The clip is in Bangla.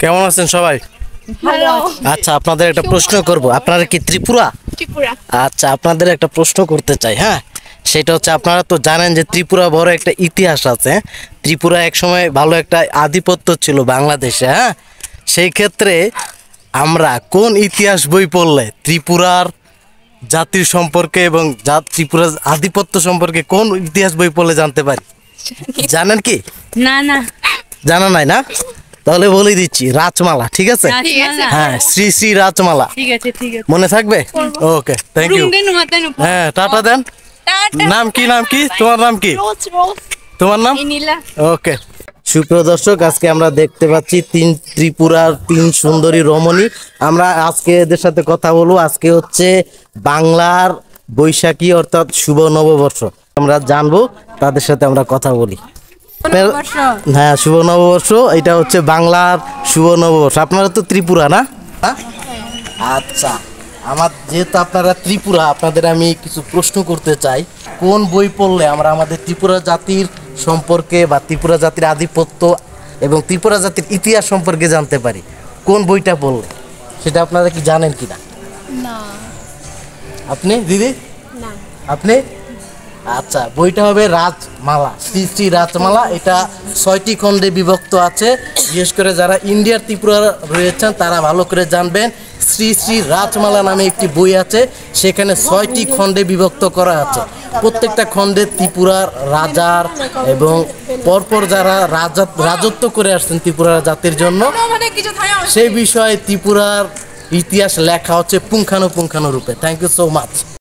কেমন আছেন সবাই? ভালো আচ্ছা, আপনাদের একটা প্রশ্ন করব। আপনারা কি ত্রিপুরা? ত্রিপুরা আচ্ছা, আপনাদের একটা প্রশ্ন করতে চাই। হ্যাঁ, সেটা হচ্ছে আপনারা তো জানেন যে ত্রিপুরা বড় একটা ইতিহাস আছে। ত্রিপুরা একসময় ভালো একটা আধিপত্য ছিল বাংলাদেশে। হ্যাঁ, সেই ক্ষেত্রে আমরা কোন ইতিহাস বই পড়লে ত্রিপুরার জাতির সম্পর্কে এবং ত্রিপুরার আধিপত্য সম্পর্কে কোন ইতিহাস বই পড়লে জানতে পারি? জানেন কি? না না জানা নাই না? তাহলে বলে দিচ্ছি, রাজমালা। ঠিক আছে? ঠিক আছে হ্যাঁ, শ্রী শ্রী রাজমালা ঠিক আছে ঠিক আছে মনে থাকবে? ওকে, থ্যাংক ইউ। হ্যাঁ, টাটা দেন। নাম কি? নাম কি? তোমার নাম কি? তোমার নাম? নীলা ওকে। সুপ্রিয় দর্শক, আজকে আমরা দেখতে পাচ্ছি ত্রিপুরার তিন সুন্দরী রমণী। আমরা আজকে এদের সাথে কথা বলবো। আজকে হচ্ছে বাংলার বৈশাখী, অর্থাৎ শুভ নববর্ষ। আমরা জানবো, তাদের সাথে আমরা কথা বলি। হ্যাঁ, শুভ নববর্ষ। এটা হচ্ছে বাংলার শুভ নববর্ষ। আপনারা তো ত্রিপুরা না? হ্যাঁ? আচ্ছা, যেহেতু আপনারা ত্রিপুরা, আপনাদের আমি কিছু প্রশ্ন করতে চাই। কোন বই পড়লে আমরা আমাদের ত্রিপুরা জাতির সম্পর্কে বা ত্রিপুরা জাতির আধিপত্য এবং ত্রিপুরা জাতির ইতিহাস সম্পর্কে জানতে পারি? কোন বইটা পড়লে? সেটা আপনারা কি জানেন কিনা? না আপনি দিদি? না আপনি? আচ্ছা, বইটা হবে রাজমালা, শ্রী শ্রী রাজমালা। এটা 6টি খণ্ডে বিভক্ত আছে। বিশেষ করে যারা ইন্ডিয়ার ত্রিপুরা রয়েছেন তারা ভালো করে জানবেন, শ্রী শ্রী রাজমালা নামে একটি বই আছে। সেখানে 6টি খণ্ডে বিভক্ত করা আছে। প্রত্যেকটা খণ্ডে ত্রিপুরার রাজার এবং পরপর যারা রাজত্ব করে আসছেন ত্রিপুরা জাতির জন্য, সেই বিষয়ে ত্রিপুরার ইতিহাস লেখা হচ্ছে পুঙ্খানুপুঙ্খানুরূপে। Thank you so much.